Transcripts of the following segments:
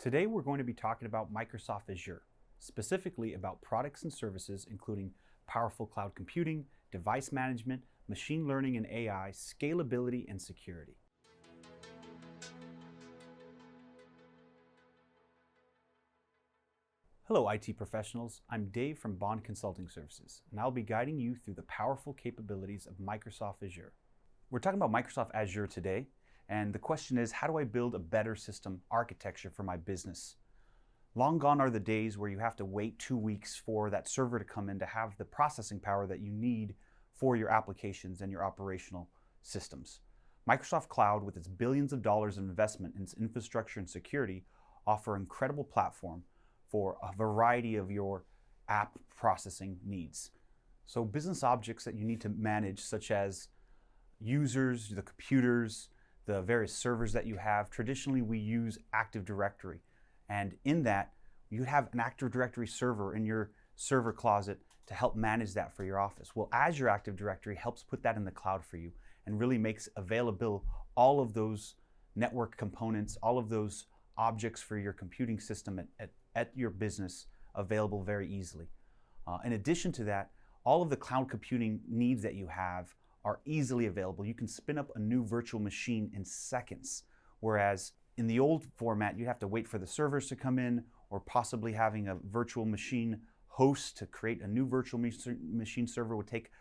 Today we're going to be talking about Microsoft Azure, specifically about products and services including powerful cloud computing, device management, machine learning and AI, scalability, and security. Hello IT professionals, I'm Dave from Bond Consulting Services, and I'll be guiding you through the powerful capabilities of Microsoft Azure. We're talking about Microsoft Azure today, and the question is, how do I build a better system architecture for my business? Long gone are the days where you have to wait 2 weeks for that server to come in to have the processing power that you need for your applications and your operational systems. Microsoft Cloud, with its billions of dollars of investment in its infrastructure and security, offer an incredible platform for a variety of your app processing needs. So business objects that you need to manage, such as users, the computers, the various servers that you have. Traditionally, we use Active Directory. And in that, you have an Active Directory server in your server closet to help manage that for your office. Well, Azure Active Directory helps put that in the cloud for you and really makes available all of those network components, all of those objects for your computing system at your business available very easily. In addition to that, all of the cloud computing needs that you have are easily available. You can spin up a new virtual machine in seconds, whereas in the old format, you have to wait for the servers to come in, or possibly having a virtual machine host to create a new virtual machine server would take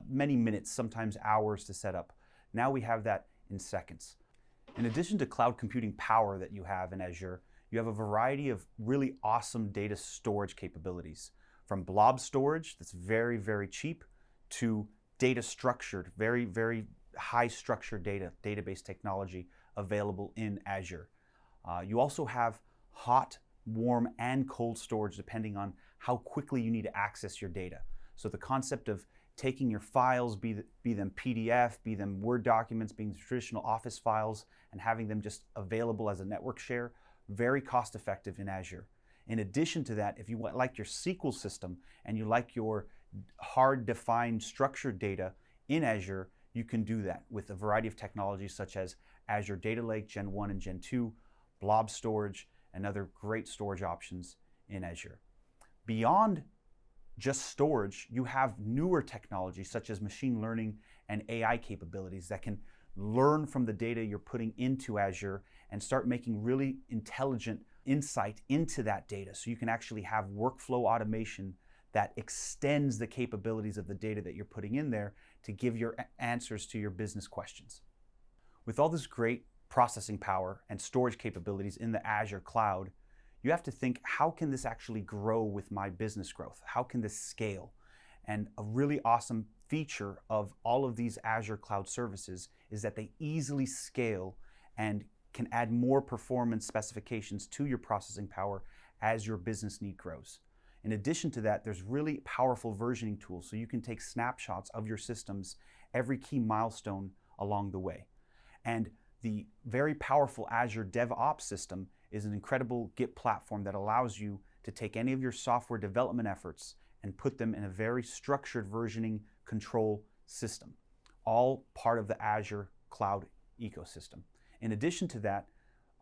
many minutes, sometimes hours to set up. Now we have that in seconds. In addition to cloud computing power that you have in Azure, you have a variety of really awesome data storage capabilities, from blob storage that's very, very cheap to data structured, very, very high structured database technology available in Azure. You also have hot, warm, and cold storage depending on how quickly you need to access your data. So the concept of taking your files, be them PDF, be them Word documents, being traditional Office files, and having them just available as a network share, very cost effective in Azure. In addition to that, if you like your SQL system and you like your hard defined structured data in Azure, you can do that with a variety of technologies such as Azure Data Lake Gen 1 and Gen 2, blob storage, and other great storage options in Azure. Beyond just storage, you have newer technologies such as machine learning and AI capabilities that can learn from the data you're putting into Azure and start making really intelligent insight into that data. So you can actually have workflow automation that extends the capabilities of the data that you're putting in there to give your answers to your business questions. With all this great processing power and storage capabilities in the Azure cloud, you have to think, how can this actually grow with my business growth? How can this scale? And a really awesome feature of all of these Azure cloud services is that they easily scale and can add more performance specifications to your processing power as your business need grows. In addition to that, there's really powerful versioning tools, so you can take snapshots of your systems every key milestone along the way. And the very powerful Azure DevOps system is an incredible Git platform that allows you to take any of your software development efforts and put them in a very structured versioning control system, all part of the Azure cloud ecosystem. In addition to that,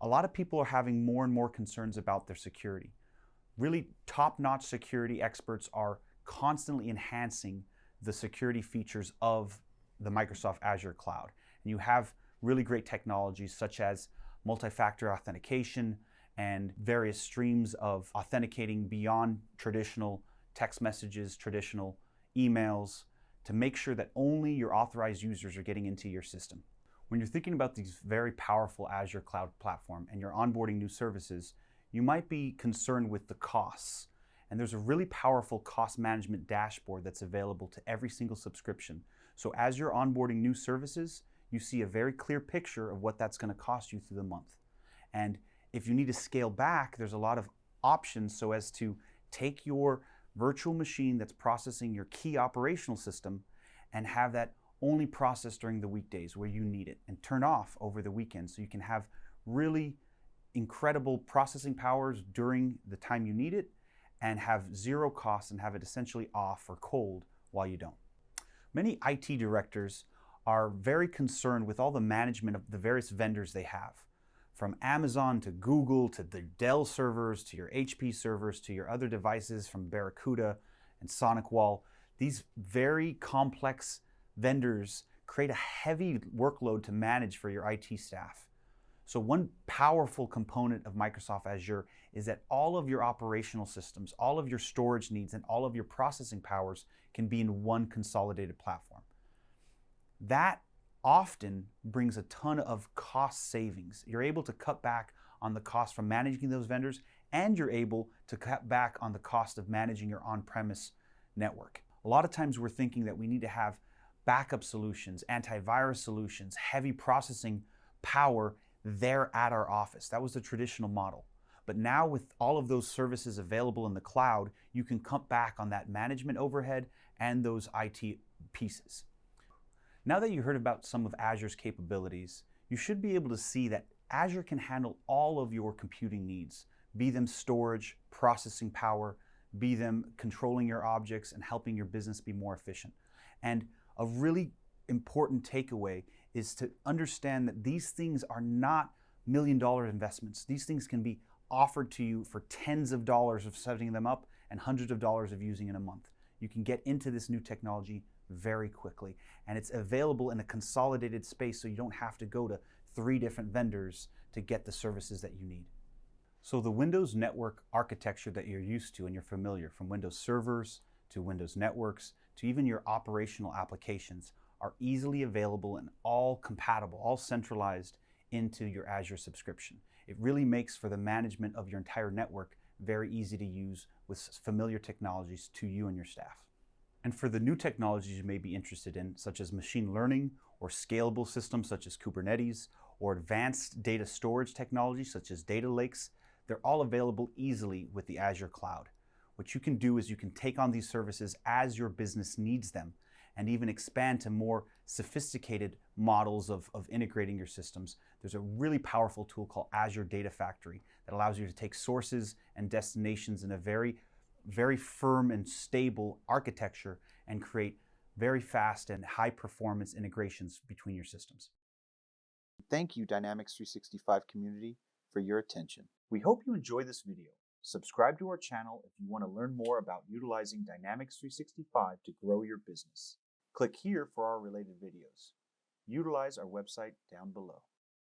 a lot of people are having more and more concerns about their security. Really top-notch security experts are constantly enhancing the security features of the Microsoft Azure cloud. And you have really great technologies such as multi-factor authentication and various streams of authenticating beyond traditional text messages, traditional emails, to make sure that only your authorized users are getting into your system. When you're thinking about these very powerful Azure cloud platform and you're onboarding new services, you might be concerned with the costs. And there's a really powerful cost management dashboard that's available to every single subscription. So as you're onboarding new services, you see a very clear picture of what that's going to cost you through the month. And if you need to scale back, there's a lot of options so as to take your virtual machine that's processing your key operational system and have that only process during the weekdays where you need it, and turn off over the weekend so you can have really incredible processing powers during the time you need it and have zero costs and have it essentially off or cold while you don't. Many IT directors are very concerned with all the management of the various vendors they have. from Amazon to Google to the Dell servers to your HP servers to your other devices from Barracuda and SonicWall. These very complex vendors create a heavy workload to manage for your IT staff. So one powerful component of Microsoft Azure is that all of your operational systems, all of your storage needs, and all of your processing powers can be in one consolidated platform. That often brings a ton of cost savings. You're able to cut back on the cost from managing those vendors, and you're able to cut back on the cost of managing your on-premise network. A lot of times we're thinking that we need to have backup solutions, antivirus solutions, heavy processing power there at our office. That was the traditional model. But now with all of those services available in the cloud, you can cut back on that management overhead and those IT pieces. Now that you heard about some of Azure's capabilities, you should be able to see that Azure can handle all of your computing needs, be them storage, processing power, be them controlling your objects and helping your business be more efficient. And a really important takeaway is to understand that these things are not million-dollar investments. These things can be offered to you for tens of dollars of setting them up and hundreds of dollars of using in a month. You can get into this new technology very quickly, and it's available in a consolidated space, so you don't have to go to 3 different vendors to get the services that you need. So the Windows network architecture that you're used to and you're familiar, from Windows servers to Windows networks to even your operational applications, are easily available and all compatible, all centralized into your Azure subscription. It really makes for the management of your entire network very easy to use with familiar technologies to you and your staff. And for the new technologies you may be interested in, such as machine learning or scalable systems such as Kubernetes, or advanced data storage technologies such as data lakes, they're all available easily with the Azure cloud. What you can do is you can take on these services as your business needs them, and even expand to more sophisticated models of integrating your systems. There's a really powerful tool called Azure Data Factory that allows you to take sources and destinations in a very firm and stable architecture and create very fast and high performance integrations between your systems. Thank you, Dynamics 365 community, for your attention. We hope you enjoyed this video. Subscribe to our channel if you want to learn more about utilizing Dynamics 365 to grow your business. Click here for our related videos. Utilize our website down below.